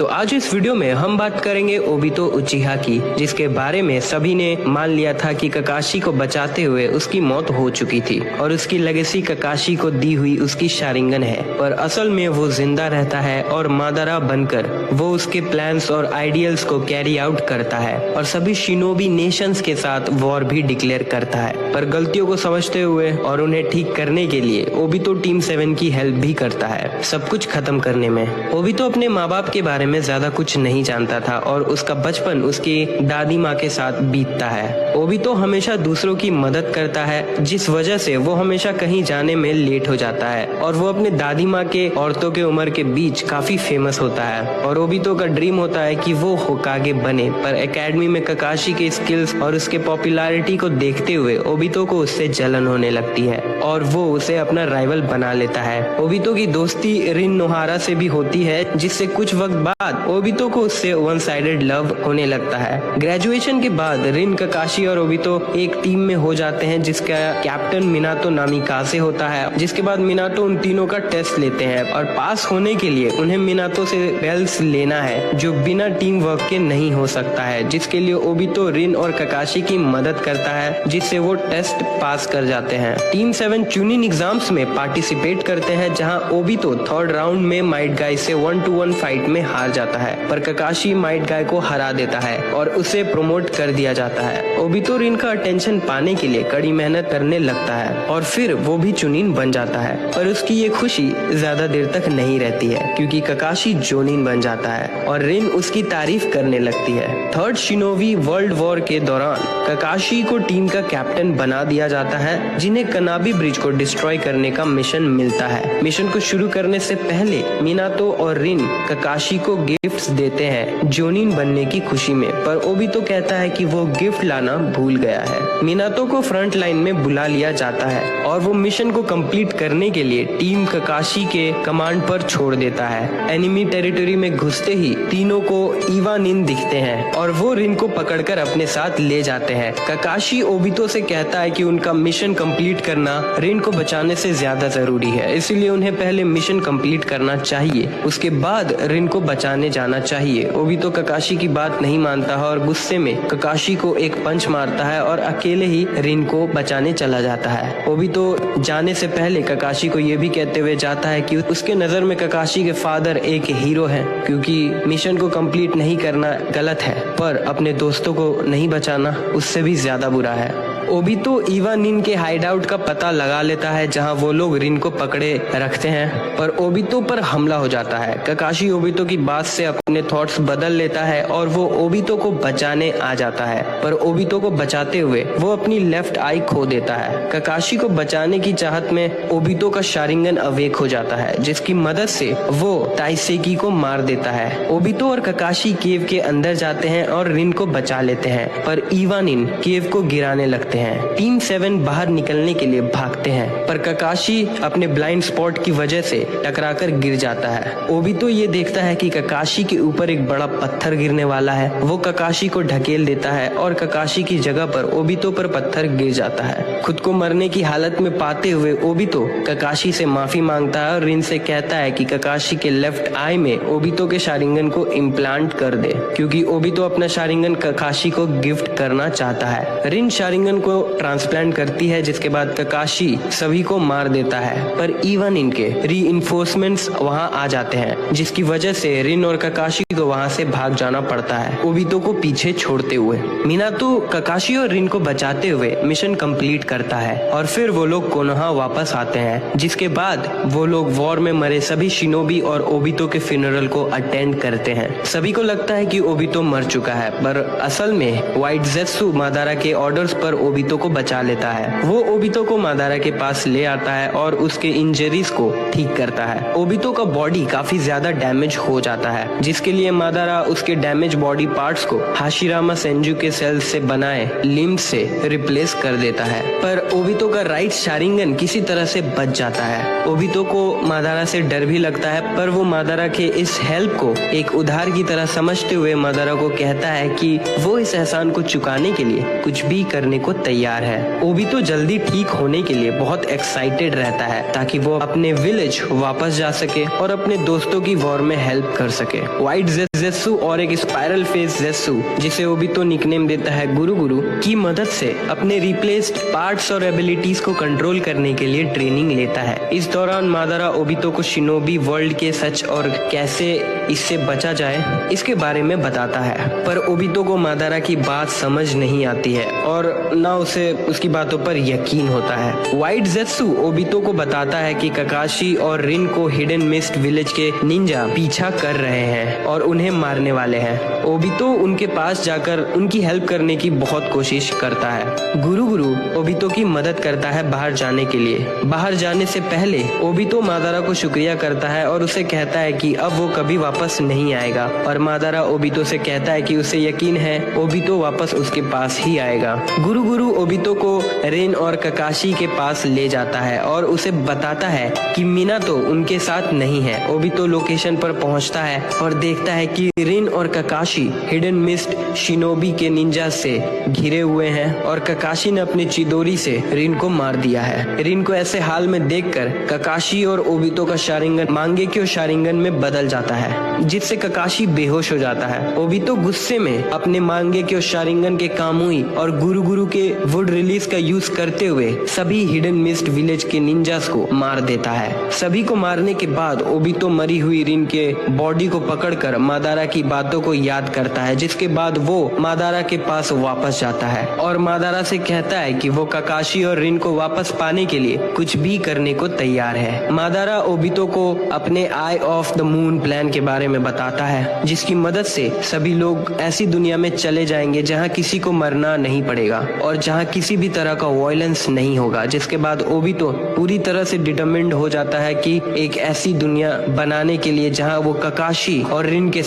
तो आज इस वीडियो में हम बात करेंगे ओबितो उचिहा की, जिसके बारे में सभी ने मान लिया था कि ककाशी को बचाते हुए उसकी मौत हो चुकी थी और उसकी लेगेसी ककाशी को दी हुई उसकी शारिंगन है, पर असल में वो जिंदा रहता है और मादारा बनकर वो उसके प्लान्स और आइडियल्स को कैरी आउट करता है और सभी शिनोबी नेशंस के साथ वॉर भी डिक्लेयर करता है। पर गलतियों को समझते हुए और उन्हें ठीक करने के लिए ओबितो टीम 7 की हेल्प भी करता है सब कुछ खत्म करने में। ओबितो अपने माँ बाप के बारे में ज्यादा कुछ नहीं जानता था और उसका बचपन उसकी दादी माँ के साथ बीतता है। ओबितो हमेशा दूसरों की मदद करता है, जिस वजह से वो हमेशा कहीं जाने में लेट हो जाता है और वो अपने दादी माँ के औरतों के उम्र के बीच काफी फेमस होता है और ओबितो का ड्रीम होता है कि वो होकागे बने। पर एकेडमी में ककाशी के स्किल्स और उसके पॉपुलैरिटी को देखते हुए ओबितो को उससे जलन होने लगती है और वो उसे अपना राइवल बना लेता है। ओबितो की दोस्ती रिन नोहारा से भी होती है, जिससे कुछ वक्त बाद ओबितो को उससे वन साइडेड लव होने लगता है। ग्रेजुएशन के बाद रिन, ककाशी और ओबितो एक टीम में हो जाते हैं, जिसका कैप्टन मिनातो नामिकासे होता है। जिसके बाद मिनातो उन तीनों का टेस्ट लेते हैं और पास होने के लिए उन्हें मिनातो से बेल्स लेना है, जो बिना टीम वर्क के नहीं हो सकता है, जिसके लिए ओबितो रिन और ककाशी की मदद करता है, जिससे वो टेस्ट पास कर जाते हैं। टीम 7 चुनिंग एग्जाम्स में पार्टिसिपेट करते हैं, जहां ओबितो थर्ड राउंड में माइट गाय से 1-to-1 फाइट में हार जाता है, पर ककाशी माइट गाय को हरा देता है और उसे प्रमोट कर दिया जाता है। ओबितो रिन का अटेंशन पाने के लिए कड़ी मेहनत करने लगता है और फिर वो भी चुनिन बन जाता है, पर उसकी ये खुशी ज्यादा देर तक नहीं रहती है, क्योंकि ककाशी जोनिन बन जाता है और रिन उसकी तारीफ करने लगती है। थर्ड शिनोबी वर्ल्ड वॉर के दौरान ककाशी को टीम का कैप्टन बना दिया जाता है, जिन्हें कनाबी ब्रिज को डिस्ट्रॉय करने का मिशन मिलता है। मिशन को शुरू करने से पहले मिनातो और रिन ककाशी को गिफ्ट्स देते हैं जोनिन बनने की खुशी में, पर ओबितो कहता है कि वो गिफ्ट लाना भूल गया है। मिनातो को फ्रंट लाइन में बुला लिया जाता है और वो मिशन को कंप्लीट करने के लिए टीम ककाशी के कमांड पर छोड़ देता है। एनिमी टेरिटरी में घुसते ही तीनों को इवानिन दिखते हैं और वो रिन को पकड़कर अपने साथ ले जाते हैं। ककाशी ओबितो से कहता है कि उनका मिशन कंप्लीट करना रिन को बचाने से ज्यादा जरूरी है, इसलिए उन्हें पहले मिशन कंप्लीट करना चाहिए, उसके बाद रिन को बचाने जाना चाहिए। ओबितो ककाशी की बात नहीं मानता है और गुस्से में ककाशी को एक पंच मारता है और अकेले ही रिन को बचाने चला जाता है। ओबितो जाने से पहले ककाशी को ये भी कहते हुए जाता है कि उसके नजर में ककाशी के फादर एक हीरो है, क्योंकि मिशन को कंप्लीट नहीं करना गलत है, पर अपने दोस्तों को नहीं बचाना उससे भी ज्यादा बुरा है। ओबितो इवानिन के हाइडआउट का पता लगा लेता है, जहां वो लोग रिन को पकड़े रखते हैं, पर ओबितो पर हमला हो जाता है। ककाशी ओबितो की बात से अपने थॉट्स बदल लेता है और वो ओबितो को बचाने आ जाता है, पर ओबितो को बचाते हुए वो अपनी लेफ्ट आई खो देता है। ककाशी को बचाने की चाहत में ओबितो का शारिंगन अवेक हो जाता है, जिसकी मदद से वो ताइसेकी को मार देता है। ओबितो और ककाशी केव के अंदर जाते हैं और रिन को बचा लेते हैं, पर इवानिन केव को गिराने लगते हैं। टीम 7 बाहर निकलने के लिए भागते हैं, पर ककाशी अपने ब्लाइंड स्पॉट की वजह से टकराकर गिर जाता है। ओबितो ये देखता है कि ककाशी के ऊपर एक बड़ा पत्थर गिरने वाला है। वो ककाशी को ढकेल देता है और ककाशी की जगह पर ओबितो पर पत्थर गिर जाता है। खुद को मरने की हालत में पाते हुए ओबितो ककाशी से माफी मांगता है और रिन से कहता है कि ककाशी के लेफ्ट आई में ओबितो के शारिंगन को इम्प्लांट कर दे, क्योंकि ओबितो अपना शारिंगन ककाशी को गिफ्ट करना चाहता है। रिन शारिंगन को ट्रांसप्लांट करती है, जिसके बाद ककाशी सभी को मार देता है, पर इवन इनके रीइंफोर्समेंट्स वहां आ जाते हैं, जिसकी वजह से रिन और ककाशी को वहां से भाग जाना पड़ता है, ओबितो को पीछे छोड़ते हुए। मिनातो ककाशी और रिन को बचाते हुए मिशन कंप्लीट करता है और फिर वो लोग कोनोहा वापस आते हैं, जिसके बाद वो लोग वॉर में मरे सभी शिनोबी और ओबितो के फ्यूनरल को अटेंड करते हैं। सभी को लगता है कि ओबितो मर चुका है, पर असल में व्हाइट जेत्सु मादारा के ऑर्डर्स पर ओबितो को बचा लेता है। वो ओबितो को मादारा के पास ले आता है और उसके इंजरीज को ठीक करता है। ओबितो का बॉडी काफी ज्यादा डैमेज हो जाता है, जिसके लिए मादारा उसके डैमेज बॉडी पार्ट्स को हाशिरामा सेंजू के सेल्स से बनाए लिम्स से रिप्लेस कर देता है, पर ओबितो का राइट शारिंगन किसी तरह से बच जाता है। ओबितो को मादारा से डर भी लगता है, पर वो मादारा के इस हेल्प को एक उधार की तरह समझते हुए मादारा को कहता है कि वो इस एहसान को चुकाने के लिए कुछ भी करने को तैयार है। ओबितो जल्दी ठीक होने के लिए बहुत एक्साइटेड रहता है ताकि वो अपने विलेज वापस जा सके और अपने दोस्तों की वॉर में हेल्प कर सके। व्हाइट ज़ेत्सु और एक स्पाइरल फेस ज़ेत्सु, जिसे ओबितो निकनेम देता है गुरु गुरु, की मदद से अपने रिप्लेस्ड पार्ट्स और एबिलिटीज को कंट्रोल करने के लिए ट्रेनिंग लेता है। इस दौरान मादारा ओबितो को शिनोबी वर्ल्ड के सच और कैसे इससे बचा जाए इसके बारे में बताता है, पर ओबितो को मादारा की बात समझ नहीं आती है और ना उसे उसकी बातों पर यकीन होता है। व्हाइट ज़ेत्सु ओबितो को बताता है कि काकाशी और रिन को हिडन मिस्ट विलेज के निंजा पीछा कर रहे हैं और उन्हें मारने वाले हैं। ओबितो उनके पास जाकर उनकी हेल्प करने की बहुत कोशिश करता है। गुरु गुरु ओबितो की मदद करता है बाहर जाने के लिए। बाहर जाने से पहले ओबितो मादारा को शुक्रिया करता है और उसे कहता है कि अब वो कभी वापस नहीं आएगा, और मादारा ओबितो से कहता है कि उसे यकीन है ओबितो वापस उसके पास ही आएगा। गुरु गुरु ओबितो को रिन और काकाशी के पास ले जाता है और उसे बताता है कि मिनातो उनके साथ नहीं है। ओबितो लोकेशन पर पहुंचता है और देखता है कि रिन और काकाशी हिडन मिस्ट शिनोबी के निंजा से घिरे हुए हैं और काकाशी ने अपने चिदोरी से रिन को मार दिया है। रिन को ऐसे हाल में देखकर काकाशी और ओबितो का शारिंगन मांगेक्यो शारिंगन में बदल जाता है, जिससे काकाशी बेहोश हो जाता है। ओबितो गुस्से में अपने मांगेक्यो शारिंगन के कामुई और गुरु गुरु के वुड रिलीज का यूज करते हुए सभी हिडन मिस्ट विलेज के निंजास को मार देता है। सभी को मारने के बाद ओबितो मरी हुई रिन के बॉडी को पकड़कर मादारा की बातों को याद करता है, जिसके बाद वो मादारा के पास वापस जाता है और मादारा से कहता है कि वो काकाशी और रिन को वापस पाने के लिए कुछ भी करने को तैयार है। मादारा ओबितो को अपने आई ऑफ द मून प्लान के बारे में बताता है, जिसकी मदद से सभी लोग ऐसी दुनिया में चले जाएंगे जहां किसी को मरना नहीं पड़ेगा और जहां किसी भी तरह का वायलेंस नहीं होगा। जिसके बाद ओबितो पूरी तरह से डिटरमिन्ड हो जाता है कि एक ऐसी दुनिया बनाने के लिए जहां वो काकाशी और रिन के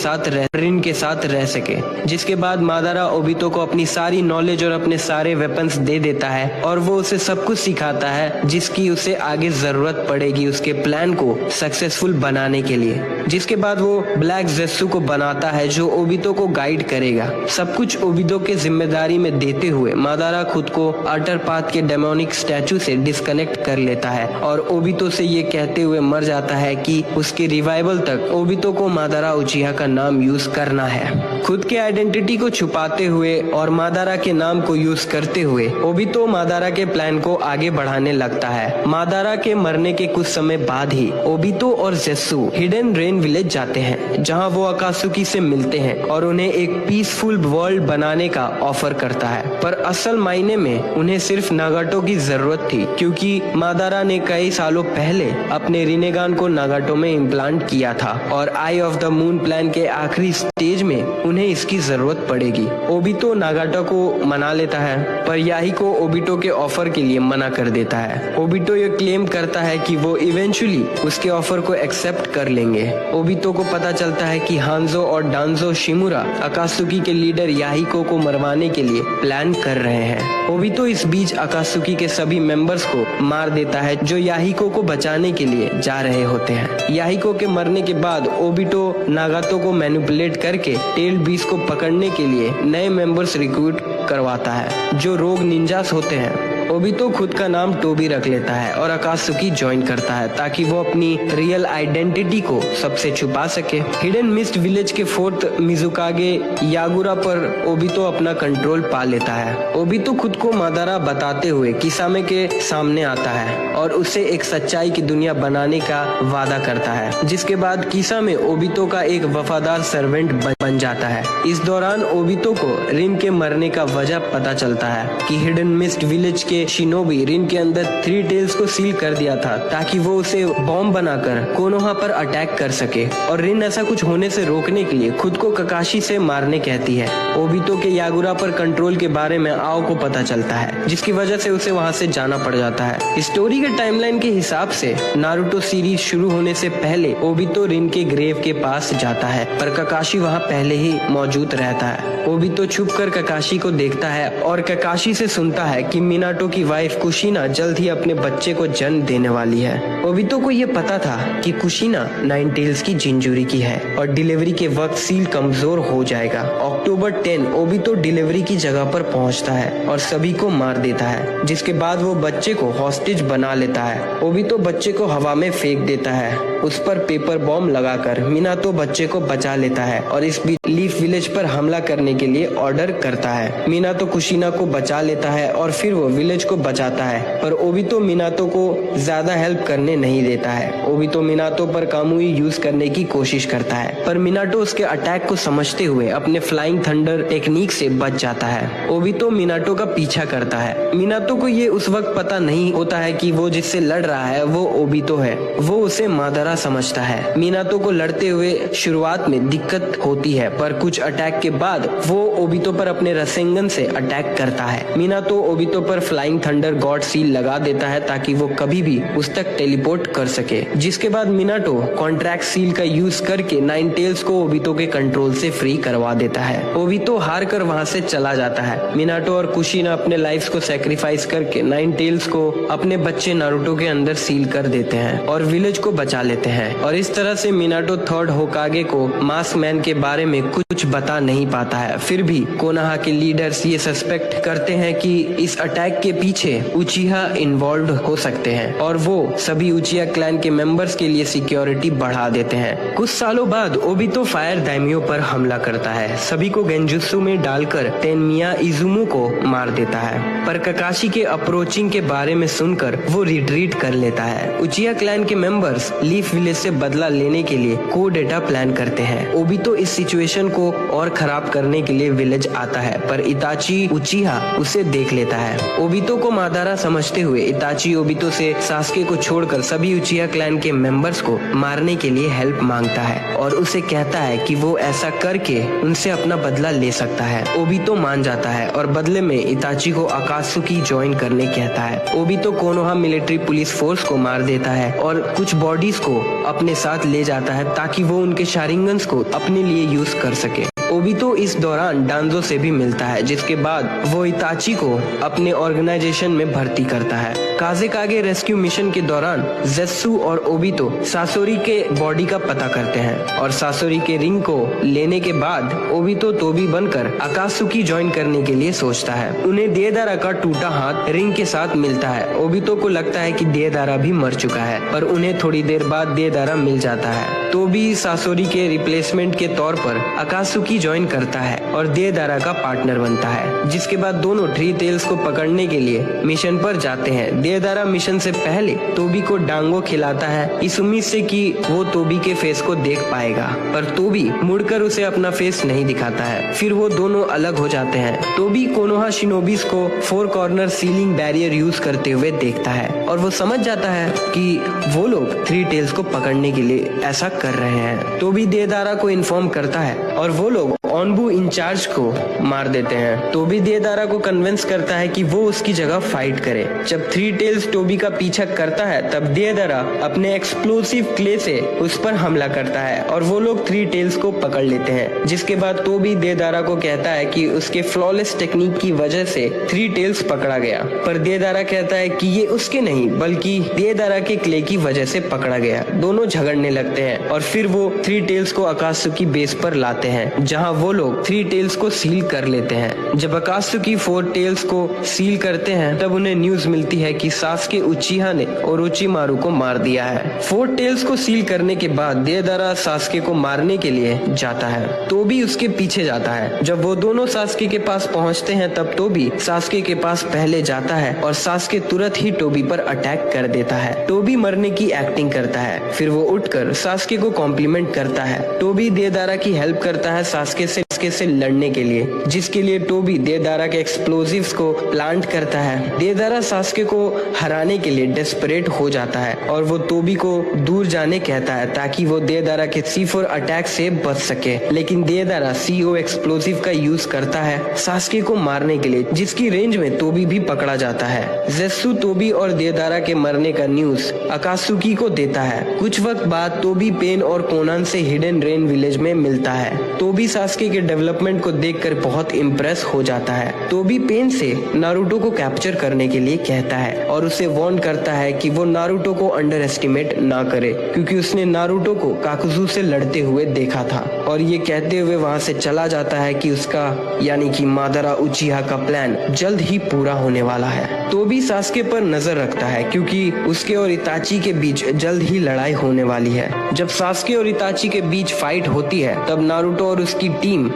साथ रह सके। जिसके बाद मादारा ओबितो को अपनी सारी नॉलेज और अपने सारे वेपन्स दे देता है और वो उसे सब कुछ सिखाता है जिसकी उसे आगे जरूरत पड़ेगी उसके प्लान को सक्सेसफुल बनाने के लिए। जिसके बाद वो ब्लैक ज़ेत्सु को बनाता है जो ओबितो को गाइड करेगा। सब कुछ ओबितो के जिम्मेदारी में देते हुए मादारा खुद को अल्टर पाथ के डेमोनिक स्टैचू से डिस्कनेक्ट कर लेता है और ओबितो से ये कहते हुए मर जाता है कि उसके रिवाइवल तक ओबितो को मादारा उचिहा का नाम यूज करना है। खुद के आइडेंटिटी को छुपाते हुए और मादारा के नाम को यूज करते हुए ओबितो मादारा के प्लान को आगे बढ़ाने लगता है। मादारा के मरने के कुछ समय बाद ही ओबितो और ज़ेत्सु हिडन रेन विलेज जाते हैं, जहां वो अकात्सुकी से मिलते हैं और उन्हें एक पीसफुल वर्ल्ड बनाने का ऑफर करता है। पर असल मायने में उन्हें सिर्फ नागाटो की जरूरत थी, क्योंकि मादारा ने कई सालों पहले अपने रिनेगान को नागाटो में इम्प्लांट किया था और आई ऑफ द मून प्लान के आखिरी स्टेज में उन्हें इसकी जरूरत पड़ेगी। ओबितो नागाटो को मना लेता है, पर याहिको ओबितो के ऑफर के लिए मना कर देता है। ओबितो ये क्लेम करता है कि वो इवेंचुअली उसके ऑफर को एक्सेप्ट कर लेंगे। ओबितो को पता चलता है कि हांजो और डांजो शिमुरा अकात्सुकी के लीडर याहिको को मरवाने के लिए प्लान कर रहे हैं। ओबितो इस बीच अकात्सुकी के सभी मेंबर्स को मार देता है जो याहिको को बचाने के लिए जा रहे होते हैं। याहिको के मरने के बाद ओबितो नागातो को मैनिपुलेट करके टेल बीस्ट को पकड़ने के लिए नए मेंबर्स रिक्रूट करवाता है जो रोग निंजास होते हैं। ओबितो खुद का नाम टोबी रख लेता है और अकात्सुकी ज्वाइन करता है ताकि वो अपनी रियल आइडेंटिटी को सबसे छुपा सके। हिडन मिस्ट विलेज के फोर्थ मिजुकागे यागुरा पर ओबितो अपना कंट्रोल पा लेता है। ओबितो खुद को मादारा बताते हुए किसामे के सामने आता है और उसे एक सच्चाई की दुनिया बनाने का वादा करता है, जिसके बाद किसामे ओबितो का एक वफादार सर्वेंट बन जाता है। इस दौरान ओबितो को रिन के मरने का वजह पता चलता है कि हिडन मिस्ट विलेज के शिनोबी रिन के अंदर 3 टेल्स को सील कर दिया था ताकि वो उसे बॉम्ब बनाकर कोनोहा पर अटैक कर सके, और रिन ऐसा कुछ होने से रोकने के लिए खुद को काकाशी से मारने कहती है। ओबितो के यागुरा पर कंट्रोल के बारे में आओ को पता चलता है, जिसकी वजह से उसे वहां से जाना पड़ जाता है। स्टोरी के टाइमलाइन के हिसाब से नारुतो सीरीज शुरू होने से पहले ओबितो रिन के ग्रेव के पास जाता है, पर काकाशी वहां पहले ही मौजूद रहता है। ओबितो छुपकर काकाशी को देखता है और काकाशी से सुनता है कि मिनाटो मिनाटो की वाइफ कुशिना जल्द ही अपने बच्चे को जन्म देने वाली है। ओबितो को ये पता था कि कुशिना नाइन टेल्स की जिंजूरी की है और डिलीवरी के वक्त सील कमजोर हो जाएगा। अक्टूबर 10 ओबितो डिलीवरी की जगह पर पहुंचता है और सभी को मार देता है, जिसके बाद वो बच्चे को हॉस्टेज बना लेता है। ओबितो बच्चे को हवा में फेंक देता है। उस पर पेपर बॉम्ब लगाकर मिनाटो बच्चे को बचा लेता है और इस बीच लीफ विलेज पर हमला करने के लिए ऑर्डर करता है। मिनाटो कुशिना को बचा लेता है और फिर वो विलेज को बचाता है, पर ओबितो मिनाटो को ज्यादा हेल्प करने नहीं देता है। ओबितो मिनाटो पर कामुई यूज करने की कोशिश करता है, पर मिनाटो उसके अटैक को समझते हुए अपने फ्लाइंग थंडर टेक्निक से बच जाता है। ओबितो मिनाटो का पीछा करता है। मिनाटो को ये उस वक्त पता नहीं होता है कि वो जिससे लड़ रहा है वो ओबितो है। वो उसे मादरा समझता है। मिनाटो को लड़ते हुए शुरुआत में दिक्कत होती है, पर कुछ अटैक के बाद वो ओबितो पर अपने रसेंगन से अटैक करता है। मिनाटो ओबितो पर फ्लाइंग थंडर गॉड सील लगा देता है ताकि वो कभी भी उस तक टेलीपोर्ट कर सके, जिसके बाद मिनाटो कॉन्ट्रैक्ट सील का यूज करके नाइन टेल्स को ओबितो के कंट्रोल से फ्री करवा देता है। ओबितो हार कर वहाँ से चला जाता है। मिनाटो और कुशिना अपने लाइफ को सेक्रीफाइस करके नाइन टेल्स को अपने बच्चे नारुतो के अंदर सील कर देते हैं और विलेज को बचा लेते हैं। और इस तरह से मिनाटो थर्ड होकागे को मास्क मैन के बारे में कुछ बता नहीं पाता है। फिर भी कोनोहा के लीडर्स ये सस्पेक्ट करते हैं कि इस अटैक के पीछे उचिहा इन्वॉल्व हो सकते हैं और वो सभी उचिहा क्लैन के मेंबर्स के लिए सिक्योरिटी बढ़ा देते हैं। कुछ सालों बाद ओबितो फायर दाइमियो पर हमला करता है, सभी को गेंजुत्सु में डालकर तेनमिया इजुमु को मार देता है, पर ककाशी के अप्रोचिंग के बारे में सुनकर वो रिट्रीट कर लेता है। उचिहा क्लैन के मेंबर्स लीफ विलेज से बदला लेने के लिए कोडेटा प्लान करते हैं। ओबितो इस सिचुएशन को और खराब करने के लिए विलेज आता है, पर इताची उचिहा उसे देख लेता है। ओबितो को मादारा समझते हुए इताची ओबितो से सास्के को छोड़कर सभी उचिहा क्लैन के मेंबर्स को मारने के लिए हेल्प मांगता है और उसे कहता है कि वो ऐसा करके उनसे अपना बदला ले सकता है। ओबितो मान जाता है और बदले में इताची को अकात्सुकी ज्वाइन करने कहता है। Obito Konoha military police force को मार देता है और कुछ बॉडीज को अपने साथ ले जाता है ताकि वो उनके शारिंगन्स को अपने लिए यूज कर सके। ओबितो इस दौरान डांजो से भी मिलता है, जिसके बाद वो इताची को अपने ऑर्गेनाइजेशन में भर्ती करता है। काजेकागे रेस्क्यू मिशन के दौरान जेत्सु और ओबितो सासोरी के बॉडी का पता करते हैं और सासोरी के रिंग को लेने के बाद ओबितो तोबी बनकर अकात्सुकी ज्वाइन करने के लिए सोचता है। उन्हें देदारा का टूटा हाथ रिंग के साथ मिलता है। ओबितो को लगता है कि देदारा भी मर चुका है, पर उन्हें थोड़ी देर बाद देदारा मिल जाता है। तोबी सासोरी के रिप्लेसमेंट के तौर पर अकात्सुकी ज्वाइन करता है और देदारा का पार्टनर बनता है, जिसके बाद दोनों थ्री टेल्स को पकड़ने के लिए मिशन पर जाते हैं। देदारा मिशन से पहले तोबी को डांगो खिलाता है, इस उम्मीद से कि वो तोबी के फेस को देख पाएगा, पर तोबी मुड़कर उसे अपना फेस नहीं दिखाता है। फिर वो दोनों अलग हो जाते हैं। तोबी कोनोहा शिनोबिस को 4 कॉर्नर सीलिंग बैरियर यूज करते हुए देखता है और वो समझ जाता है कि वो लोग थ्री टेल्स को पकड़ने के लिए ऐसा कर रहे हैं। तोबी देदारा को इन्फॉर्म करता है और वो लोग ऑनबू इंचार्ज को मार देते हैं। तोबी देदारा को कन्विंस करता है कि वो उसकी जगह फाइट करे। जब थ्री टेल्स तोबी का पीछा करता है तब देदारा अपने एक्सप्लोसिव क्ले से उस पर हमला करता है और वो लोग थ्री टेल्स को पकड़ लेते हैं, जिसके बाद तोबी देदारा को कहता है कि उसके फ्लॉलेस टेक्निक की वजह से थ्री टेल्स पकड़ा गया, पर देदारा कहता है कि ये उसके नहीं बल्कि देदारा के क्ले की वजह से पकड़ा गया। दोनों झगड़ने लगते हैं और फिर वो थ्री टेल्स को अकात्सुकी बेस पर लाते हैं, जहां वो लोग थ्री टेल्स को सील कर लेते हैं। जब अकात्सुकी 4 टेल्स को सील करते हैं तब उन्हें न्यूज मिलती है कि सासके उचिहा ने ओरोचिमारू को मार दिया है। 4 टेल्स को सील करने के बाद देदारा सासके को मारने के लिए जाता है। तोबी उसके पीछे जाता है। जब वो दोनों सासके के पास पहुंचते हैं तब तोबी सासके के पास पहले जाता है और सासके तुरंत ही टोबी पर अटैक कर देता है। टोबी मरने की एक्टिंग करता है, फिर वो उठकर सासके को कॉम्प्लीमेंट करता है। टोबी देदारा की हेल्प करता है सासके से लड़ने के लिए, जिसके लिए टोबी देदारा के एक्सप्लोजिव्स को प्लांट करता है। देदारा सासके को हराने के लिए डेस्परेट हो जाता है और वो टोबी को दूर जाने कहता है ताकि वो देदारा के C4 अटैक से बच सके, लेकिन देदारा CO एक्सप्लोजिव का यूज करता है सासके को मारने के लिए, जिसकी रेंज में टोबी भी पकड़ा जाता है। जेत्सु टोबी और देदारा के मरने का न्यूज अकात्सुकी को देता है। कुछ वक्त बाद टोबी पेन और कोनान से हिडन रेन विलेज में मिलता है। टोबी सासके के डेवलपमेंट को देखकर बहुत इम्प्रेस हो जाता है। टोबी पेन से नारुतो को कैप्चर करने के लिए कहता है और उसे वार्न करता है कि वो नारुतो को अंडर एस्टिमेट ना करे, क्योंकि उसने नारुतो को काकुजू से लड़ते हुए देखा था। और ये कहते हुए वहाँ से चला जाता है कि उसका यानी कि मादारा उचिहा का प्लान जल्द ही पूरा होने वाला है। टोबी सास्के पर नजर रखता है क्योंकि उसके और इताची के बीच जल्द ही लड़ाई होने वाली है। जब सास्के और इताची के बीच फाइट होती है तब नारुतो और उसकी टीम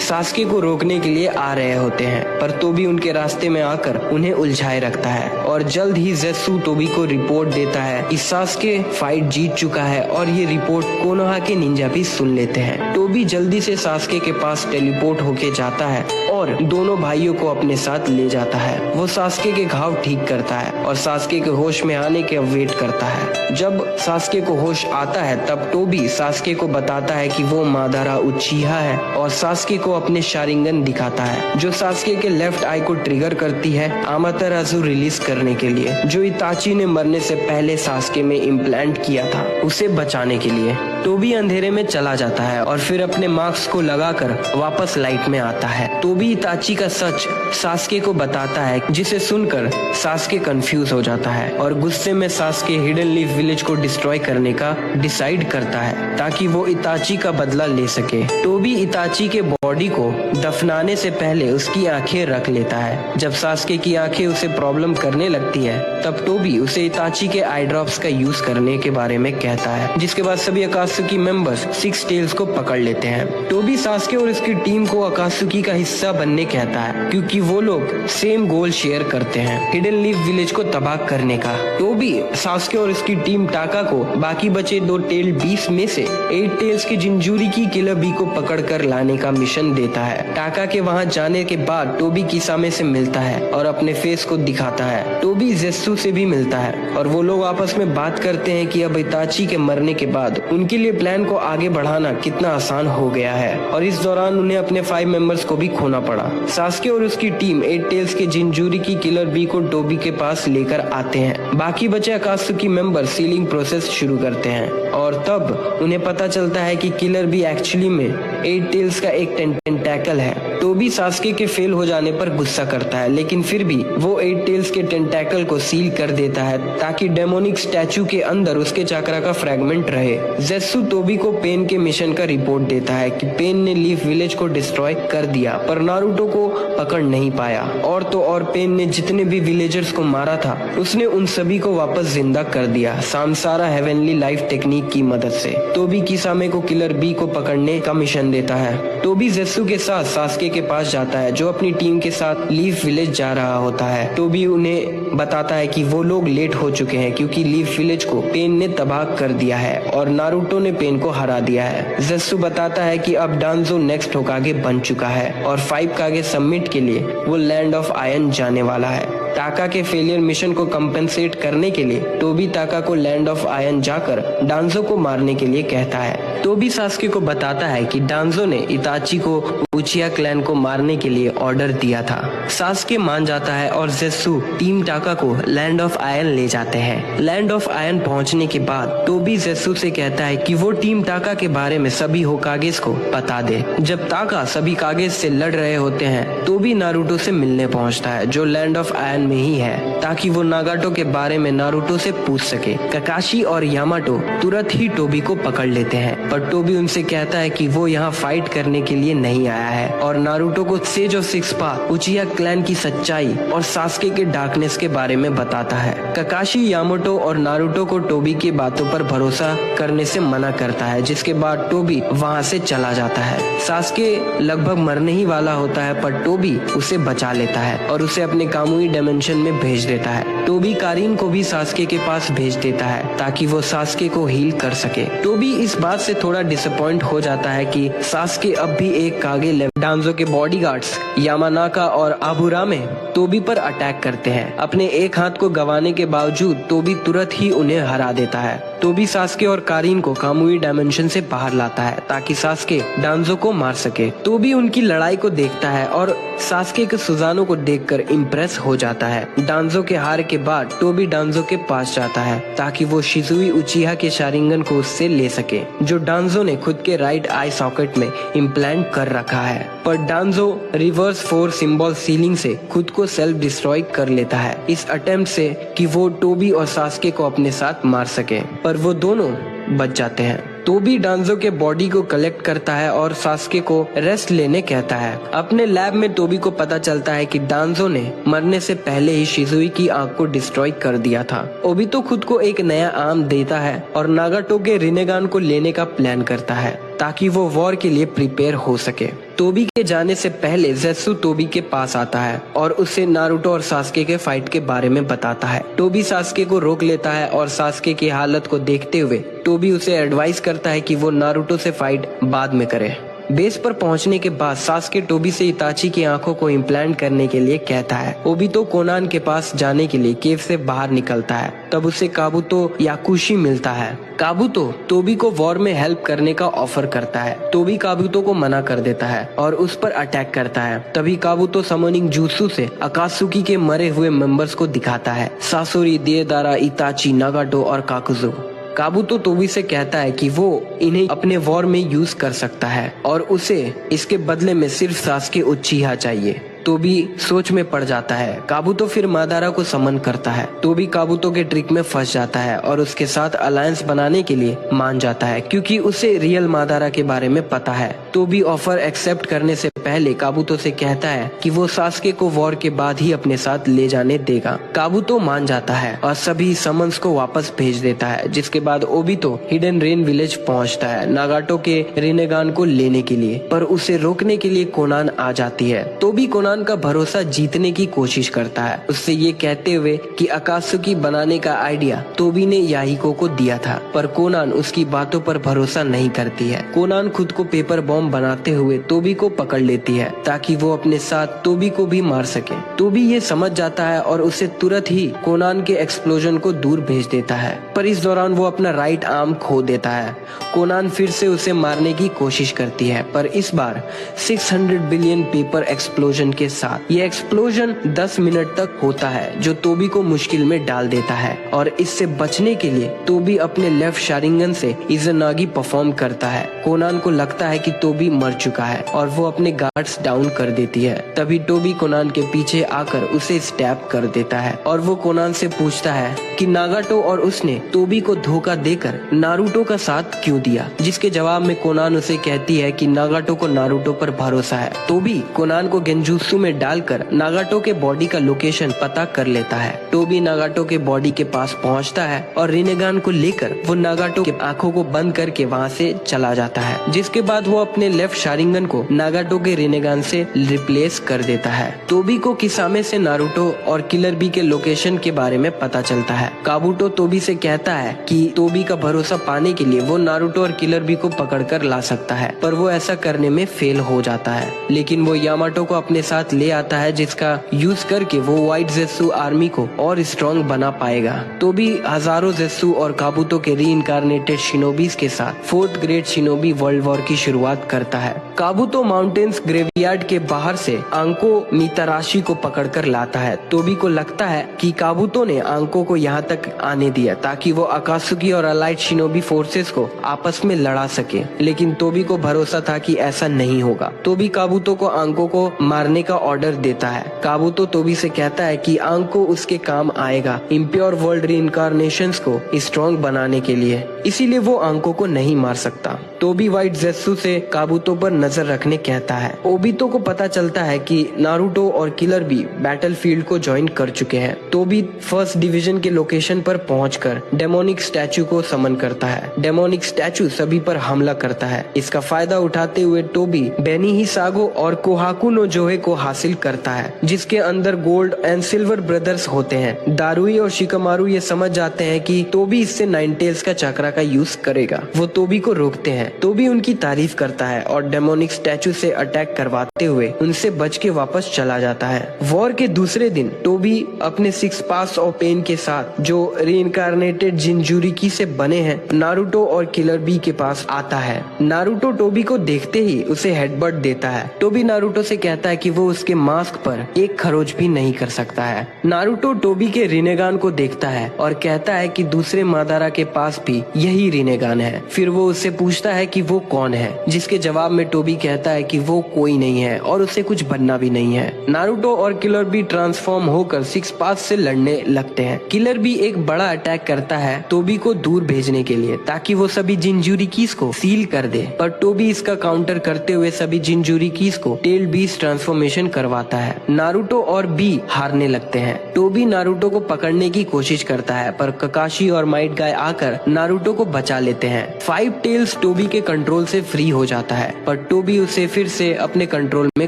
सास्के को रोकने के लिए आ रहे होते हैं, पर टोबी उनके रास्ते में आकर उन्हें उलझाए रखता है और जल्द ही ज़ेत्सु टोबी को रिपोर्ट देता है कि सास्के फाइट जीत चुका है और ये रिपोर्ट कोनोहा के निंजा भी सुन लेते हैं। टोबी जल्दी से सास्के के पास टेलीपोर्ट होके जाता है और दोनों भाइयों को अपने साथ ले जाता है। वो सास्के के घाव ठीक करता है और सास्के के होश में आने के वेट करता है। जब सास्के को होश आता है तब टोबी सास्के को बताता है कि वो मादारा उचिहा है और सास्के को अपने शारिंगन दिखाता है, जो सास्के के लेफ्ट आई को ट्रिगर करती है आमातेराजु रिलीज करने के लिए, जो इताची ने मरने से पहले सास्के में इम्प्लांट किया था उसे बचाने के लिए। टोबी अंधेरे में चला जाता है और फिर अपने मार्क्स को लगाकर वापस लाइट में आता है। टोबी इताची का सच सास्के को बताता है, जिसे सुनकर सास्के कंफ्यूज हो जाता है और गुस्से में सास्के हिडन लीफ विलेज को डिस्ट्रॉय करने का डिसाइड करता है ताकि वो इताची का बदला ले सके। टोबी इताची के बॉडी को दफनाने से पहले उसकी आंखें रख लेता है। जब सास्के की आंखें उसे प्रॉब्लम करने लगती है तब टोबी उसे इताची के आई ड्रॉप्स का यूज करने के बारे में कहता है, जिसके बाद सभी अकात्सुकी मेंबर्स सिक्स टेल्स को पकड़ लेते हैं। टोबी सास्के और उसकी टीम को अकात्सुकी का हिस्सा बनने कहता है क्योंकि वो लोग सेम गोल शेयर करते हैं, हिडन लीफ विलेज को तबाह करने का। टोबी सास्के और उसकी टीम टाका को बाकी बचे 2 टेल बीस में से 8 टेल्स के जिंजूरी की किलर बी को पकड़ कर लाने का मिशन देता है। टाका के वहाँ जाने के बाद टोबी किसामे से मिलता है और अपने फेस को दिखाता है। टोबी ज़ेत्सु से भी मिलता है और वो लोग आपस में बात करते हैं कि अब इताची के मरने के बाद उनके लिए प्लान को आगे बढ़ाना कितना आसान हो गया है और इस दौरान उन्हें अपने 5 मेंबर्स को भी खोना पड़ा। सास्के और उसकी टीम 8 टेल्स के जिंजूरी की किलर बी को टोबी के पास लेकर आते हैं। बाकी बचे अकात्सुकी मेंबर सीलिंग प्रोसेस शुरू करते हैं और तब उन्हें पता चलता है कि किलर बी एक्चुअली में 8 टेल्स का एक टेंटैकल है। टोबी सास्के के फेल हो जाने पर गुस्सा करता है, लेकिन फिर भी वो 8 टेल्स के टेंटैकल को सील कर देता है ताकि डेमोनिक स्टैचू के अंदर उसके चक्रा का फ्रैगमेंट रहे। ज़ेत्सु टोबी को पेन के मिशन का रिपोर्ट देता है कि पेन ने लीफ विलेज को डिस्ट्रॉय कर दिया पर नारुतो को पकड़ नहीं पाया। और तो और पेन ने जितने भी विलेजर्स को मारा था उसने उन सभी को वापस जिंदा कर दिया सांसारा हेवनली लाइफ टेक्निक की मदद से। टोबी किसामे को किलर बी को पकड़ने का मिशन देता है। टोबी ज़ेत्सु के साथ सास्के के पास जाता है जो अपनी टीम के साथ लीफ विलेज जा रहा होता है। टोबी उन्हें बताता है कि वो लोग लेट हो चुके हैं क्योंकि लीफ विलेज को पेन ने तबाह कर दिया है और नारुतो ने पेन को हरा दिया है। ज़ेत्सु बताता है कि अब डांजो नेक्स्ट होकागे बन चुका है और 5 कागे समिट के लिए वो लैंड ऑफ आयन जाने वाला है। टाका के फेलियर मिशन को कंपेंसेट करने के लिए टोबी टाका को लैंड ऑफ आयन जाकर डांजो को मारने के लिए कहता है। टोबी सास्के को बताता है कि डांजो ने इताची को उचिहा क्लैन को मारने के लिए ऑर्डर दिया था। सास्के मान जाता है और ज़ेत्सु टीम टाका को लैंड ऑफ आयन ले जाते हैं। लैंड ऑफ आयन पहुंचने के बाद टोबी ज़ेत्सु से कहता है कि वो टीम टाका के बारे में सभी होकागेस को बता दे। जब टाका सभी कागेस से लड़ रहे होते हैं टोबी नारुतो से मिलने पहुंचता है जो लैंड ऑफ आयन में ही है ताकि वो नागाटो के बारे में नारुतो से पूछ सके। काकाशी और यामाटो तुरंत ही टोबी को पकड़ लेते हैं पर टोबी उनसे कहता है कि वो यहाँ फाइट करने के लिए नहीं आया है और नारुतो को sage of six path उचिहा clan की सच्चाई और सास्के के डार्कनेस के बारे में बताता है। काकाशी यामाटो और नारुतो को टोबी की बातों पर भरोसा करने से मना करता है, जिसके बाद टोबी वहाँ से चला जाता है। सास्के लगभग मरने ही वाला होता है पर टोबी उसे बचा लेता है और उसे अपने कामुई डायमेंशन में भेज देता है। टोबी कारीन को भी सास्के के पास भेज देता है ताकि वो सास्के को हील कर सके। टोबी इस बात से थोड़ा डिसअपॉइंट हो जाता है कि सास्के अब भी एक कागे डांजो के बॉडीगार्ड्स यामानाका और आबुरामे टोबी पर अटैक करते हैं। अपने एक हाथ को गंवाने के बावजूद टोबी तुरंत ही उन्हें हरा देता है। टोबी सास्के और कारीन को कामुई डायमेंशन से बाहर लाता है ताकि सास्के डांजो को मार सके। टोबी उनकी लड़ाई को देखता है और सास्के के सुजानो को देखकर इम्प्रेस हो जाता है। डांजो के हार के बाद टोबी डांजो के पास जाता है ताकि वो शिजुई उचिहा के शारिंगन को उससे ले सके जो डांजो ने खुद के राइट आई सॉकेट में इम्प्लांट कर रखा है, पर डांजो रिवर्स 4 सिंबल सीलिंग से खुद को सेल्फ डिस्ट्रॉय कर लेता है इस अटेम्प्ट से कि वो टोबी और सास्के को अपने साथ मार सके, पर वो दोनों बच जाते हैं। टोबी डांजो के बॉडी को कलेक्ट करता है और सास्के को रेस्ट लेने कहता है। अपने लैब में टोबी को पता चलता है कि डांजो ने मरने से पहले ही शिजुई की आंख को डिस्ट्रॉय कर दिया था। ओबितो खुद को एक नया आर्म देता है और नागाटो के रिनेगान को लेने का प्लान करता है ताकि वो वॉर के लिए प्रिपेयर हो सके। टोबी के जाने से पहले ज़ेत्सु टोबी के पास आता है और उसे नारुतो और सास्के के फाइट के बारे में बताता है। टोबी सास्के को रोक लेता है और सास्के की हालत को देखते हुए टोबी उसे एडवाइस करता है कि वो नारुतो से फाइट बाद में करे। बेस पर पहुंचने के बाद सास्के टोबी से इताची की आंखों को इम्प्लांट करने के लिए कहता है। ओबितो कोनान के पास जाने के लिए केव से बाहर निकलता है, तब उसे काबुतो याकुशी मिलता है। काबुतो टोबी को वॉर में हेल्प करने का ऑफर करता है। टोबी काबुतो को मना कर देता है और उस पर अटैक करता है। तभी काबुतो समनिंग jutsu से अकात्सुकी के मरे हुए मेंबर्स को दिखाता है, सासोरी, देदारा, इताची, नागाटो और काकुजो। काबुतो टोबी से कहता है कि वो इन्हें अपने वॉर में यूज कर सकता है और उसे इसके बदले में सिर्फ सास्के उचिहा चाहिए। टोबी सोच में पड़ जाता है। काबुतो फिर मादारा को समन करता है। टोबी काबुतो के ट्रिक में फंस जाता है और उसके साथ अलायंस बनाने के लिए मान जाता है क्योंकि उसे रियल मादारा के बारे में पता है। टोबी ऑफर एक्सेप्ट करने से पहले काबुतो से कहता है कि वो सास्के को वॉर के बाद ही अपने साथ ले जाने देगा। काबुतो मान जाता है और सभी समन्स को वापस भेज देता है, जिसके बाद ओबितो हिडन रेन विलेज पहुंचता है नागाटो के रिनेगान को लेने के लिए, पर उसे रोकने के लिए कोनान आ जाती है। टोबी कोनान का भरोसा जीतने की कोशिश करता है, उससे ये कहते हुए कि अकात्सुकी बनाने का आइडिया टोबी ने याहिको को दिया था, पर कोनान उसकी बातों पर भरोसा नहीं करती है। कोनान खुद को पेपर बॉम्ब बनाते हुए टोबी को पकड़ लेती है ताकि वो अपने साथ टोबी को भी मार सके। टोबी ये समझ जाता है और उसे तुरंत ही कोनान के एक्सप्लोजन को दूर भेज देता है, पर इस दौरान वो अपना राइट आर्म खो देता है। कोनान फिर से उसे मारने की कोशिश करती है, पर इस बार 600 बिलियन पेपर एक्सप्लोजन के साथ। ये एक्सप्लोजन 10 मिनट तक होता है जो टोबी को मुश्किल में डाल देता है और इससे बचने के लिए टोबी अपने लेफ्ट शारिंगन से इज़नागी परफॉर्म करता है। कोनान को लगता है कि टोबी मर चुका है और वो अपने गार्ड्स डाउन कर देती है। तभी टोबी कोनान के पीछे आकर उसे स्टैब कर देता है और वो कोनान से पूछता है कि नागाटो और उसने टोबी को धोखा देकर नारुतो का साथ क्यों दिया, जिसके जवाब में कोनान उसे कहती है कि नागाटो को नारुतो पर भरोसा है। टोबी कोनान को गेंजुत्सु में डालकर नागाटो के बॉडी का लोकेशन पता कर लेता है। टोबी नागाटो के बॉडी के पास पहुंचता है और रिनेगान को लेकर वो नागाटो के आंखों को बंद करके वहां से चला जाता है, जिसके बाद वो अपने लेफ्ट शारिंगन को नागाटो के रिनेगान से रिप्लेस कर देता है। टोबी को किसामे से नारुतो और किलर बी के लोकेशन के बारे में पता चलता है। काबुतो टोबी से कहता है कि टोबी का भरोसा पाने के लिए वो नारुतो और किलर बी को पकड़कर ला सकता है, पर वो ऐसा करने में फेल हो जाता है। लेकिन वो यामाटो को अपने साथ ले आता है, जिसका यूज करके वो व्हाइट ज़ेत्सु आर्मी को और स्ट्रॉन्ग बना पाएगा। टोबी हजारों ज़ेत्सु और काबुतो के रीइंकार्नेटेड शिनोबीज के साथ fourth great shinobi world war की शुरुआत करता है। काबुतो माउंटेन्स ग्रेवयार्ड के बाहर से आंको मिताराशी को पकड़कर लाता है। टोबी को लगता है कि काबुतो ने आंको को यहाँ तक आने दिया ताकि वो अकात्सुकी और अलाइड शिनोबी फोर्सेस को आपस में लड़ा सके, लेकिन टोबी को भरोसा था कि ऐसा नहीं होगा। टोबी काबुतो को आंको को मारने का ऑर्डर देता है। काबुतो टोबी से कहता है कि आंको उसके काम आएगा इम्प्योर वर्ल्ड रीइंकार्नेशंस को स्ट्रॉन्ग बनाने के लिए, इसीलिए वो आंको को नहीं मार सकता। टोबी व्हाइट ज़ेत्सु से काबुतो पर नजर रखने कहता है। ओबितो को पता चलता है कि नारुतो और किलर बी बैटलफील्ड को ज्वाइन कर चुके हैं। टोबी फर्स्ट डिवीजन के लोकेशन पर पहुंचकर डेमोनिक स्टैचू को समन करता है। डेमोनिक स्टैचू सभी पर हमला करता है। इसका फायदा उठाते हुए टोबी बेनी हिसागो और कोहाकु नो जोहे को हासिल करता है, जिसके अंदर गोल्ड एंड सिल्वर ब्रदर्स होते हैं। दारुई और शिकामारू ये समझ जाते हैं कि टोबी इससे नाइन टेल्स का चक्रा का यूज करेगा। वो टोबी को रोकते हैं। टोबी उनकी तारीफ करता है और डेमोनिक स्टैचू से अटैक करवाते हुए उनसे बच के वापस चला जाता है। वॉर के दूसरे दिन टोबी अपने 6 पास ऑफ पेन के साथ, जो रीइंकार्नेटेड जिंजुरिकी से बने हैं, नारुतो और किलर बी के पास आता है। नारुतो टोबी को देखते ही उसे हेडबट देता है। टोबी नारुतो से कहता है कि वो उसके मास्क पर एक खरोच भी नहीं कर सकता है। नारुतो टोबी के रिनेगान को देखता है और कहता है कि दूसरे मादारा के पास भी यही रिनेगान है। फिर वो उससे पूछता है कि वो कौन है, जिसके जवाब में टोबी टोबी कहता है कि वो कोई नहीं है और उसे कुछ बनना भी नहीं है। नारुतो और किलर बी ट्रांसफॉर्म होकर सिक्स पाथ से लड़ने लगते हैं। किलर बी एक बड़ा अटैक करता है टोबी को दूर भेजने के लिए ताकि वो सभी जिंजुरिकीज को सील कर दे, पर टोबी इसका काउंटर करते हुए सभी जिंजुरिकीज को टेल बीस्ट ट्रांसफॉर्मेशन करवाता है। नारुतो और बी हारने लगते हैं। टोबी नारुतो को पकड़ने की कोशिश करता है पर ककाशी और माइट गाय आकर नारुतो को बचा लेते हैं। फाइव टेल्स टोबी के कंट्रोल से फ्री हो जाता है पर टोबी उसे फिर से अपने कंट्रोल में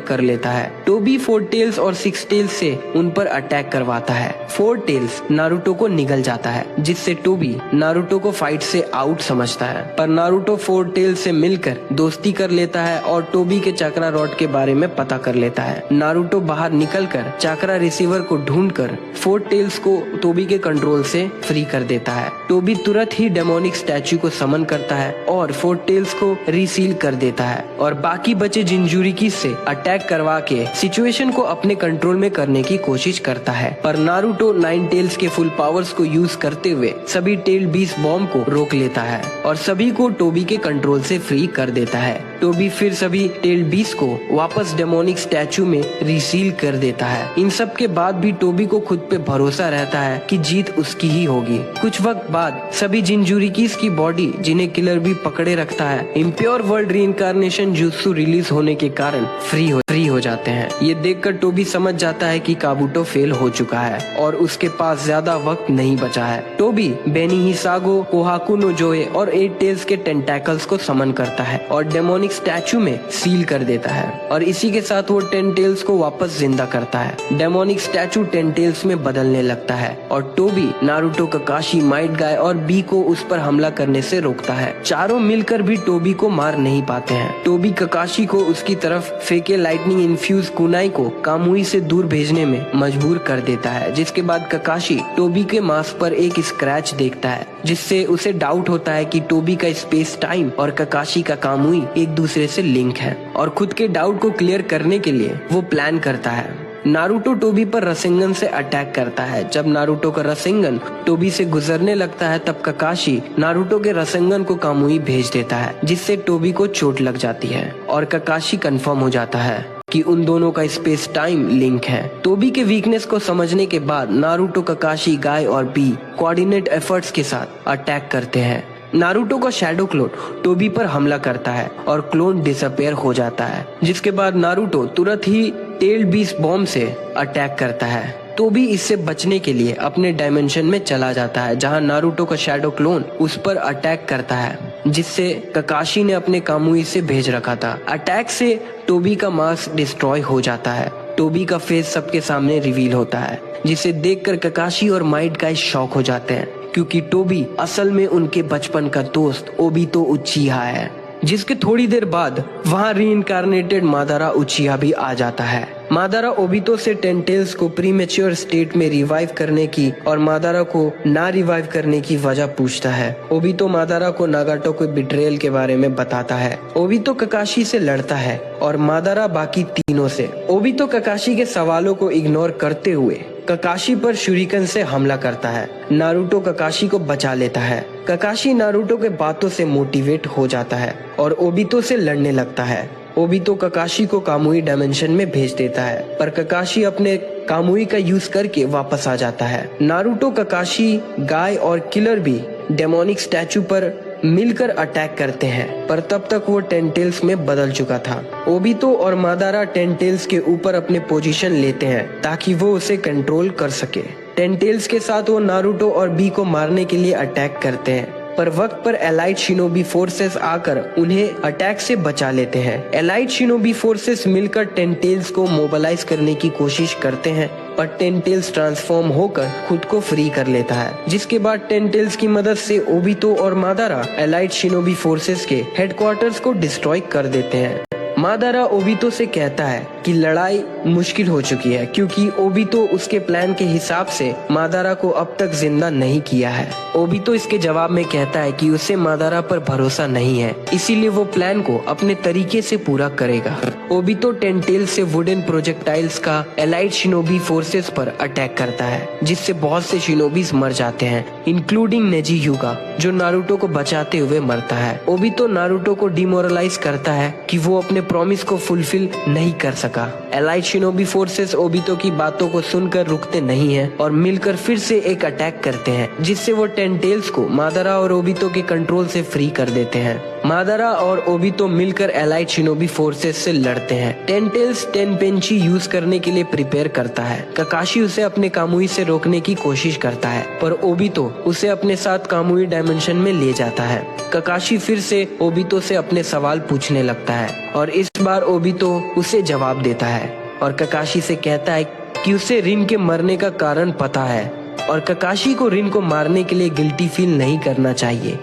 कर लेता है। टोबी फोर टेल्स और सिक्स टेल्स से उन पर अटैक करवाता है। फोर टेल्स नारुतो को निगल जाता है जिससे टोबी नारुतो को फाइट से आउट समझता है, पर नारुतो फोर टेल्स से मिलकर दोस्ती कर लेता है और टोबी के चक्रा रॉड के बारे में पता कर लेता है। नारुतो बाहर निकलकर चक्रा रिसीवर को ढूंढकर फोर टेल्स को टोबी के कंट्रोल से फ्री कर देता है। टोबी तुरंत ही डेमोनिक स्टैचू को समन करता है और फोर टेल्स को रीसील कर देता है और बाकी बचे जिंजुरिकी से अटैक करवा के सिचुएशन को अपने कंट्रोल में करने की कोशिश करता है, पर नारुतो नाइन टेल्स के फुल पावर्स को यूज करते हुए सभी टेल बीस्ट बॉम्ब को रोक लेता है और सभी को टोबी के कंट्रोल से फ्री कर देता है। टोबी फिर सभी टेल बीस्ट को वापस डेमोनिक स्टैचू में रिसील कर देता है। इन सब के बाद भी टोबी को खुद पे भरोसा रहता है कि जीत उसकी ही होगी। कुछ वक्त बाद सभी जिंजुरिकीज की बॉडी जिन्हें किलर भी पकड़े रखता है impure world reincarnation jutsu release होने के कारण फ्री हो जाते हैं। ये देखकर टोबी समझ जाता है कि काबुटो फेल हो चुका है और उसके पास ज्यादा वक्त नहीं बचा है। टोबी बेनिहिसागो, कोहाकु नो जोए और 8 टेल्स के टेंटैकल्स को समन करता है और डेमोनिक स्टैचू में सील कर देता है और इसी के साथ वो 10 टेल्स को वापस जिंदा करता है। डेमोनिक स्टैचू 10 टेल्स में बदलने लगता है और टोबी नारुतो, ककाशी, माइट गाय और बी को उस पर हमला करने से रोकता है। चारों मिलकर भी टोबी को मार नहीं पाते हैं। टोबी ककाशी को उसकी तरफ फेंके लाइटनिंग इन्फ्यूज कुनाई को कामुई से दूर भेजने में मजबूर कर देता है, जिसके बाद ककाशी टोबी के मास्क पर एक स्क्रैच देखता है जिससे उसे डाउट होता है कि टोबी का स्पेस टाइम और ककाशी का कामुई एक दूसरे से लिंक है और खुद के डाउट को क्लियर करने के लिए वो प्लान करता है। नारुतो टोबी पर रसेंगन से अटैक करता है। जब नारुतो का रसेंगन टोबी से गुजरने लगता है तब ककाशी नारुतो के रसेंगन को कामुई भेज देता है जिससे टोबी को चोट लग जाती है और ककाशी कंफर्म हो जाता है कि उन दोनों का स्पेस टाइम लिंक है। टोबी के वीकनेस को समझने के बाद नारुतो, ककाशी, गाय और बी कोऑर्डिनेट एफर्ट्स के साथ अटैक करते हैं। नारुतो का शैडो क्लोन टोबी पर हमला करता है और क्लोन डिसअपियर हो जाता है, जिसके बाद नारुतो तुरंत ही टेल बीस्ट बॉम्ब से अटैक करता है। टोबी इससे बचने के लिए अपने डायमेंशन में चला जाता है जहां नारुतो का शैडो क्लोन उस पर अटैक करता है, जिससे ककाशी ने अपने कामुई से भेज रखा था। अटैक से टोबी का मास्क डिस्ट्रॉय हो जाता है। टोबी का फेस सबके सामने रिवील होता है जिसे देखकर ककाशी और माइट गाय शॉक हो जाते हैं क्योंकि टोबी असल में उनके बचपन का दोस्त ओबितो उचिहा है। जिसके थोड़ी देर बाद वहां रीइंकार्नेटेड मादारा उचिहा भी आ जाता है। मादारा ओबितो से 10 टेल्स को प्रीमेच्योर स्टेट में रिवाइव करने की और मादारा को ना रिवाइव करने की वजह पूछता है। ओबितो मादारा को नागाटो के बिट्रेयल के बारे में बताता है। ओबितो ककाशी से लड़ता है और मादारा बाकी तीनों से। ओबितो ककाशी के सवालों को इग्नोर करते हुए ककाशी पर शुरिकन से हमला करता है। नारुतो ककाशी को बचा लेता है। ककाशी नारुतो के बातों से मोटिवेट हो जाता है और ओबितो से लड़ने लगता है। ओबितो ककाशी को कामुई डायमेंशन में भेज देता है, पर ककाशी अपने कामुई का यूज करके वापस आ जाता है। नारुतो, ककाशी, गाय और किलर भी डेमोनिक स्टैचू पर मिलकर अटैक करते हैं, पर तब तक वो 10 टेल्स में बदल चुका था। ओबितो और मादारा 10 टेल्स के ऊपर अपने पोजीशन लेते हैं ताकि वो उसे कंट्रोल कर सके। 10 टेल्स के साथ वो नारुतो और बी को मारने के लिए अटैक करते हैं, पर वक्त पर एलाइट शिनोबी फोर्सेस आकर उन्हें अटैक से बचा लेते हैं। एलाइट शिनोबी फोर्सेस मिलकर 10 टेल्स को मोबिलाइज करने की कोशिश करते हैं, पर 10 टेल्स ट्रांसफॉर्म होकर खुद को फ्री कर लेता है, जिसके बाद 10 टेल्स की मदद से ओबितो और मादारा एलाइट शिनोबी फोर्सेस के हेडक्वार्टर्स को डिस्ट्रॉय कर देते हैं। मादारा ओबितो से कहता है कि लड़ाई मुश्किल हो चुकी है क्योंकि ओबितो उसके प्लान के हिसाब से मादारा को अब तक जिंदा नहीं किया है। ओबितो इसके जवाब में कहता है कि उसे मादारा पर भरोसा नहीं है, इसीलिए वो प्लान को अपने तरीके से पूरा करेगा। ओबितो टेंटेल से वुडन प्रोजेक्टाइल्स का एलाइट शिनोबी फोर्सेस पर अटैक करता है, जिससे बहुत से शिनोबीज मर जाते हैं, इंक्लूडिंग नेजी ह्यूगा, जो नारुतो को बचाते हुए मरता है। ओबितो नारुतो को डिमोरलाइज करता है कि वो अपने प्रॉमिस को फुलफिल नहीं कर सका। एलाइट शिनोबी फोर्सेस ओबितो की बातों को सुनकर रुकते नहीं हैं और मिलकर फिर से एक अटैक करते हैं, जिससे वो टेंटेल्स को मादारा और ओबितो के कंट्रोल से फ्री कर देते हैं। मादारा और ओबितो मिलकर एलाइट शिनोबी फोर्सेस से लड़ते हैं। टेंटेल्स टेनपेंची यूज करने के लिए प्रिपेयर करता है। ककाशी उसे अपने कामुई से रोकने की कोशिश करता है, पर ओबितो उसे अपने साथ कामुई डायमेंशन में ले जाता है। ककाशी फिर से ओबितो से अपने सवाल पूछने लगता है और इस बार ओबितो उसे जवाब देता है और ककाशी से कहता है कि उसे रिन के मरने का कारण पता है और ककाशी को रिन को मारने के लिए गिल्टी फील नहीं करना चाहिए,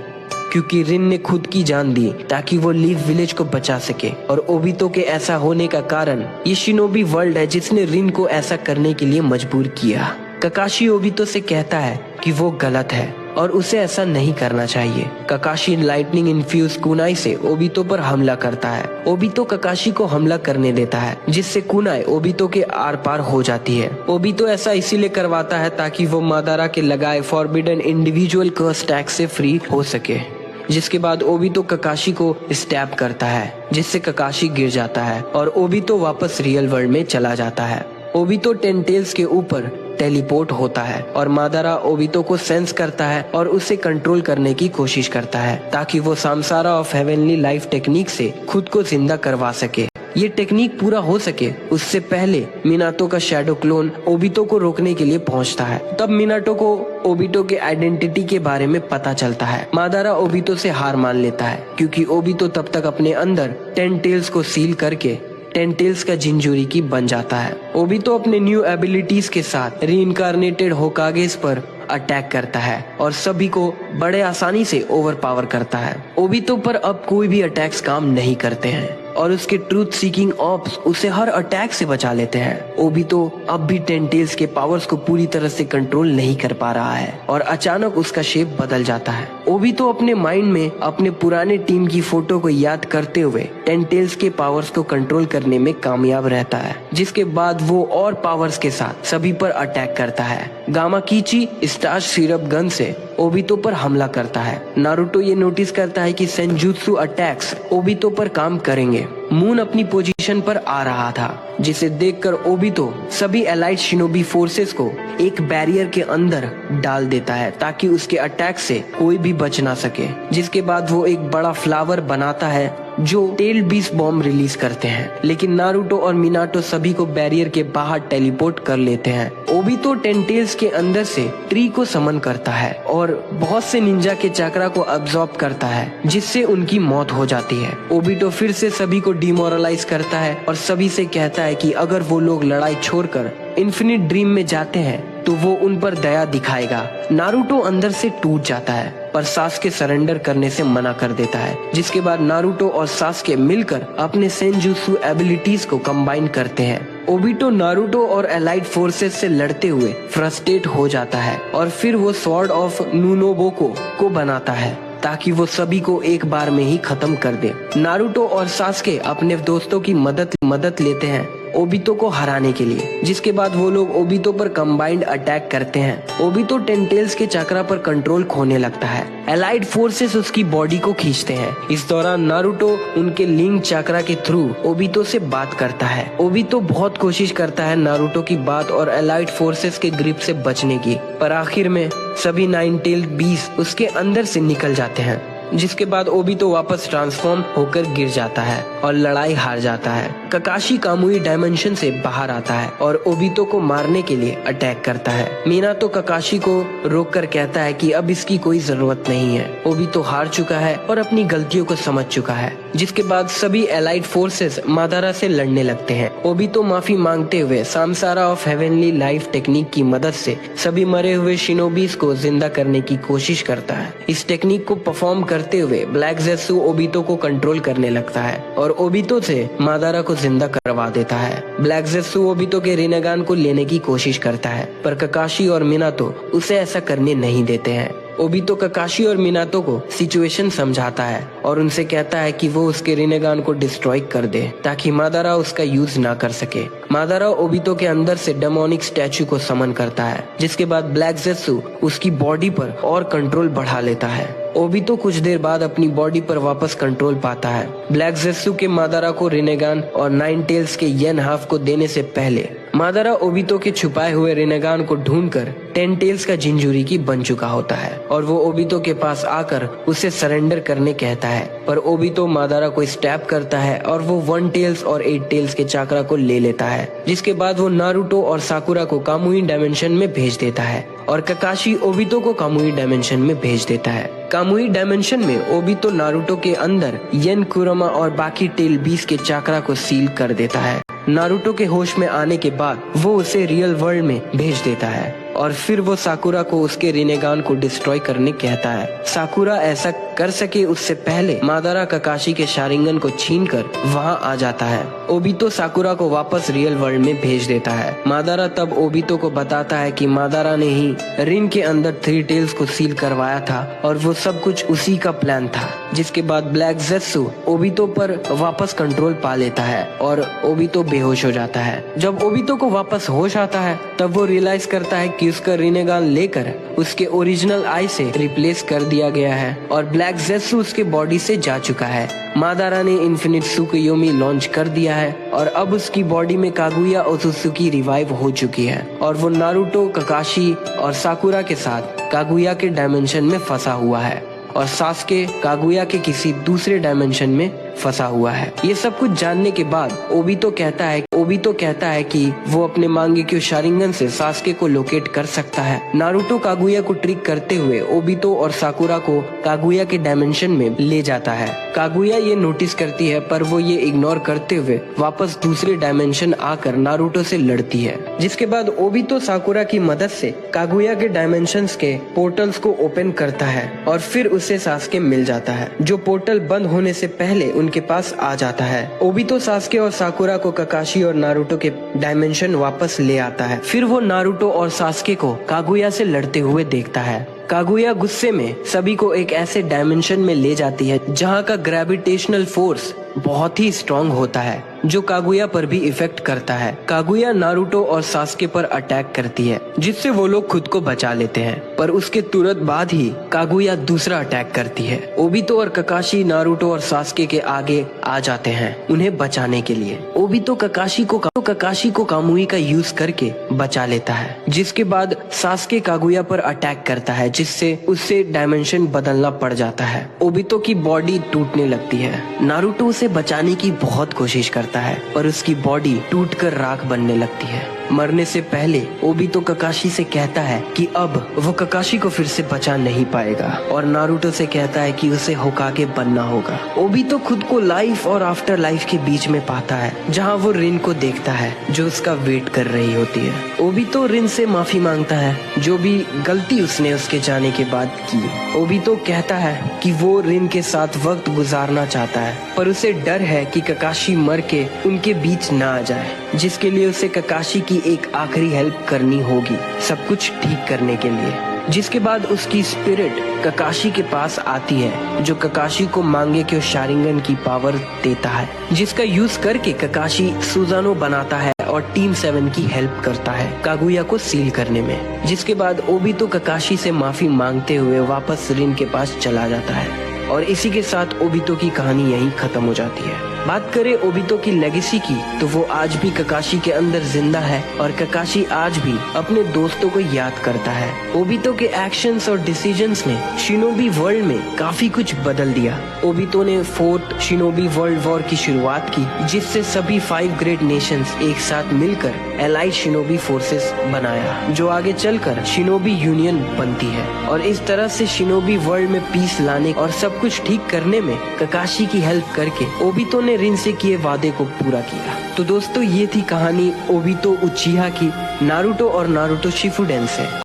क्योंकि रिन ने खुद की जान दी ताकि वो लीफ विलेज को बचा सके और ओबितो के ऐसा होने का कारण ये शिनोबी वर्ल्ड है जिसने रिन को ऐसा करने के लिए मजबूर किया। ककाशी ओबितो से कहता है कि वो गलत है और उसे ऐसा नहीं करना चाहिए। ककाशी लाइटनिंग इन्फ्यूज कुनाई से ओबितो पर हमला करता है। ओबितो ककाशी को हमला करने देता है, जिससे कुनाई ओबितो के आर पार हो जाती है। ओबितो ऐसा इसीलिए करवाता है ताकि वो मादारा के लगाए फॉरबिडन इंडिविजुअल कर्स टैग से फ्री हो सके। जिसके बाद ओबितो ककाशी को स्टैब करता है, जिससे ककाशी गिर जाता है और ओबितो वापस रियल वर्ल्ड में चला जाता है। ओबितो टेंटेल्स के ऊपर टेलीपोर्ट होता है और मादारा ओबितो को सेंस करता है और उसे कंट्रोल करने की कोशिश करता है ताकि वो सामसारा ऑफ हेवनली लाइफ टेक्निक से खुद को जिंदा करवा सके। ये टेक्निक पूरा हो सके उससे पहले मिनाटो का शैडो क्लोन ओबितो को रोकने के लिए पहुंचता है। तब मिनाटो को ओबितो के आइडेंटिटी के बारे में पता चलता है। मादारा ओबितो से हार मान लेता है क्योंकि ओबितो तब तक अपने अंदर टेंटेल्स को सील करके टेंटेल्स का जिंजूरिकी बन जाता है। ओबितो अपने न्यू एबिलिटीज के साथ रीइंकार्नेटेड होकागेस पर अटैक करता है और सभी को बड़े आसानी से ओवरपावर करता है। ओबितो पर अब कोई भी अटैक्स काम नहीं करते हैं और उसके ट्रूथ सीकिंग ऑप्स उसे हर अटैक से बचा लेते हैं। ओबितो अब भी टेंटेल्स के पावर्स को पूरी तरह से कंट्रोल नहीं कर पा रहा है और अचानक उसका शेप बदल जाता है। ओबितो अपने माइंड में अपने पुराने टीम की फोटो को याद करते हुए टेंटेल्स के पावर्स को कंट्रोल करने में कामयाब रहता है, जिसके बाद वो और पावर्स के साथ सभी पर अटैक करता है। गामा कीची स्टार सिरप गन से ओबितो पर हमला करता है। नारुतो ये नोटिस करता है कि सेंजुत्सु अटैक्स ओबितो पर काम करेंगे। मून अपनी पोजीशन पर आ रहा था, जिसे देखकर ओबितो सभी एलाइट शिनोबी फोर्सेस को एक बैरियर के अंदर डाल देता है ताकि उसके अटैक से कोई भी बच ना सके। जिसके बाद वो एक बड़ा फ्लावर बनाता है जो टेल बीस्ट बॉम्ब रिलीज करते हैं, लेकिन नारुतो और मिनाटो सभी को बैरियर के बाहर टेलीपोर्ट कर लेते हैं। ओबितो टेंटेल्स के अंदर से ट्री को समन करता है और बहुत से निंजा के चक्रा को अब्सॉर्ब करता है, जिससे उनकी मौत हो जाती है। ओबितो फिर से सभी को डिमोरलाइज करता है और सभी से कहता है कि अगर वो लोग लड़ाई छोड़कर इन्फिनिट ड्रीम में जाते हैं तो वो उन पर दया दिखाएगा। नारुतो अंदर से टूट जाता है पर सास्के सरेंडर करने से मना कर देता है, जिसके बाद नारुतो और सास्के मिलकर अपने सेंजुत्सु एबिलिटीज को कंबाइन करते हैं। ओबितो नारुतो और एलाइट फोर्सेस से लड़ते हुए फ्रस्ट्रेट हो जाता है और फिर वो स्वॉर्ड ऑफ नुनोबोको को बनाता है ताकि वो सभी को एक बार में ही खत्म कर दे। नारुतो और सास्के अपने दोस्तों की मदद लेते हैं ओबितो को हराने के लिए, जिसके बाद वो लोग ओबितो पर कंबाइंड अटैक करते हैं। ओबितो टेंटेल्स के चक्रा पर कंट्रोल खोने लगता है। एलाइड फोर्सेस उसकी बॉडी को खींचते हैं। इस दौरान नारुतो उनके लिंक चक्रा के थ्रू ओबितो से बात करता है। ओबितो बहुत कोशिश करता है नारुतो की बात और एलाइड फोर्सेस के ग्रिप से बचने की, पर आखिर में सभी नाइन टेल्ड बीस्ट उसके अंदर से निकल जाते हैं, जिसके बाद ओबितो वापस ट्रांसफॉर्म होकर गिर जाता है और लड़ाई हार जाता है। ककाशी कामुई डायमेंशन से बाहर आता है और ओबितो को मारने के लिए अटैक करता है। मीनातो ककाशी को रोककर कहता है कि अब इसकी कोई जरूरत नहीं है। ओबितो हार चुका है और अपनी गलतियों को समझ चुका है, जिसके बाद सभी एलाइड फोर्सेस मादारा से लड़ने लगते हैं। ओबितो माफी मांगते हुए सामसारा ऑफ हेवनली लाइफ टेक्निक की मदद से सभी मरे हुए शिनोबीज को जिंदा करने की कोशिश करता है। इस टेक्निक को परफॉर्म करते हुए ब्लैक ज़ेत्सु ओबितो को कंट्रोल करने लगता है और ओबितो से मादारा को जिंदा करवा देता है। ब्लैक ज़ेत्सु ओबितो के रिनेगान को लेने की कोशिश करता है पर ककाशी और मिनातो उसे ऐसा करने नहीं देते हैं। ओबितो ककाशी और मिनातो को सिचुएशन समझाता है और उनसे कहता है कि वो उसके रिनेगान को डिस्ट्रॉय कर दे ताकि मादारा उसका यूज ना कर सके। मादारा ओबितो के अंदर से डेमोनिक स्टैचू को समन करता है, जिसके बाद ब्लैक ज़ेत्सु उसकी बॉडी पर और कंट्रोल बढ़ा लेता है। ओबितो कुछ देर बाद अपनी बॉडी पर वापस कंट्रोल पाता है। ब्लैक ज़ेत्सु के मादारा को रिनेगान और नाइन टेल्स के येन हाफ को देने से पहले मादारा ओबितो के छुपाए हुए रिनेगान को ढूंढकर 10 टेल्स का जिंजुरिकी बन चुका होता है और वो ओबितो के पास आकर उसे सरेंडर करने कहता है, पर ओबितो मादारा को स्टैब करता है और वो 1 टेल्स और 8 टेल्स के चाकरा को ले लेता है, जिसके बाद वो नारुतो और साकुरा को कामुई डायमेंशन में भेज देता है और ककाशी ओबितो को कामुई डायमेंशन में भेज देता है। कामुई डायमेंशन में ओबितो नारुतो के अंदर येन कुरमा और बाकी टेल 20 के चाकरा को सील कर देता है। नारुतो के होश में आने के बाद वो उसे रियल वर्ल्ड में भेज देता है और फिर वो साकुरा को उसके रिनेगान को डिस्ट्रॉय करने कहता है। साकुरा ऐसा कर सके उससे पहले मादारा ककाशी के शारिंगन को छीनकर वहां आ जाता है। ओबितो साकुरा को वापस रियल वर्ल्ड में भेज देता है। मादारा तब ओबितो को बताता है कि मादारा ने ही रिन के अंदर 3 टेल्स को सील करवाया था और वो सब कुछ उसी का प्लान था। जिसके बाद ब्लैक ज़ेत्सु ओबितो पर वापस कंट्रोल पा लेता है और ओबितो बेहोश हो जाता है। जब ओबितो को वापस होश आता है तब वो रियलाइज करता है कि उसका रिनेगान लेकर उसके ओरिजिनल आई से रिप्लेस कर दिया गया है और ब्लैक ज़ेत्सु उसके बॉडी से जा चुका है। मादारा ने इन्फिनिट त्सुकुयोमी लॉन्च कर दिया है और अब उसकी बॉडी में कागुया ओत्सुकी रिवाइव हो चुकी है और वो नारुतो, ककाशी और साकुरा के साथ कागुया के डायमेंशन में फंसा हुआ है और सास्के कागुया के किसी दूसरे डायमेंशन में फंसा हुआ है। ये सब कुछ जानने के बाद ओबितो कहता है कि वो अपने मांगेक्यो शारिंगन से सास्के को लोकेट कर सकता है। नारुतो कागुया को ट्रिक करते हुए ओबितो और साकुरा को कागुया के डायमेंशन में ले जाता है। कागुया ये नोटिस करती है पर वो ये इग्नोर करते हुए वापस दूसरे डायमेंशन आकर नारुतो से लड़ती है, जिसके बाद ओबितो साकुरा की मदद से कागुया के डायमेंशंस के पोर्टल्स को ओपन करता है और फिर उसे सास्के मिल जाता है, जो पोर्टल बंद होने से पहले उनके पास आ जाता है। ओबितो सास्के और साकुरा को ककाशी और नारुतो के डायमेंशन वापस ले आता है। फिर वो नारुतो और सास्के को कागुया से लड़ते हुए देखता है। कागुया गुस्से में सभी को एक ऐसे डायमेंशन में ले जाती है जहाँ का ग्रेविटेशनल फोर्स बहुत ही स्ट्रॉन्ग होता है, जो कागुया पर भी इफेक्ट करता है। कागुया नारुतो और सास्के पर अटैक करती है, जिससे वो लोग खुद को बचा लेते हैं, पर उसके तुरंत बाद ही कागुया दूसरा अटैक करती है। ओबितो और ककाशी नारुतो और सास्के के आगे आ जाते हैं उन्हें बचाने के लिए। ओबितो ककाशी को कामुई का यूज करके बचा लेता है, जिसके बाद सास्के कागुया पर अटैक करता है, जिससे उससे डायमेंशन बदलना पड़ जाता है। ओबितो की बॉडी टूटने लगती है। नारुतो उसे बचाने की बहुत कोशिश करता है पर उसकी बॉडी टूटकर राख बनने लगती है। मरने से पहले ओबितो ककाशी से कहता है कि अब वो ककाशी को फिर से बचा नहीं पाएगा और नारुतो से कहता है कि उसे होकागे बनना होगा। ओबितो खुद को लाइफ और आफ्टर लाइफ के बीच में पाता है, जहाँ वो रिन को देखता है जो उसका वेट कर रही होती है। ओबितो रिन से माफी मांगता है जो भी गलती उसने उसके जाने के बाद की। ओबितो कहता है कि वो रिन के साथ वक्त गुजारना चाहता है, पर उसे डर है कि ककाशी मर के उनके बीच ना आ जाए, जिसके लिए उसे ककाशी की एक आखिरी हेल्प करनी होगी सब कुछ ठीक करने के लिए। जिसके बाद उसकी स्पिरिट ककाशी के पास आती है, जो ककाशी को मांगेक्यो शारिंगन की पावर देता है, जिसका यूज करके ककाशी सुजानो बनाता है और टीम 7 की हेल्प करता है कागुया को सील करने में। जिसके बाद ओबितो ककाशी से माफी मांगते हुए वापस रिन के पास चला जाता है और इसी के साथ ओबितो की कहानी यहीं खत्म हो जाती है। बात करें ओबितो की लेगेसी की, तो वो आज भी ककाशी के अंदर जिंदा है और ककाशी आज भी अपने दोस्तों को याद करता है। ओबितो के एक्शंस और डिसीजंस ने शिनोबी वर्ल्ड में काफी कुछ बदल दिया। ओबितो ने 4th शिनोबी वर्ल्ड वॉर की शुरुआत की, जिससे सभी 5 ग्रेट नेशंस एक साथ मिलकर एलाइड शिनोबी फोर्सेस बनाया, जो आगे चलकर शिनोबी यूनियन बनती है। और इस तरह से शिनोबी वर्ल्ड में पीस लाने और सब कुछ ठीक करने में ककाशी की हेल्प करके ओबितो ने रिन से किए वादे को पूरा किया। तो दोस्तों, ये थी कहानी ओबितो उचिहा की नारुतो और नारुतो शिपुडेन से।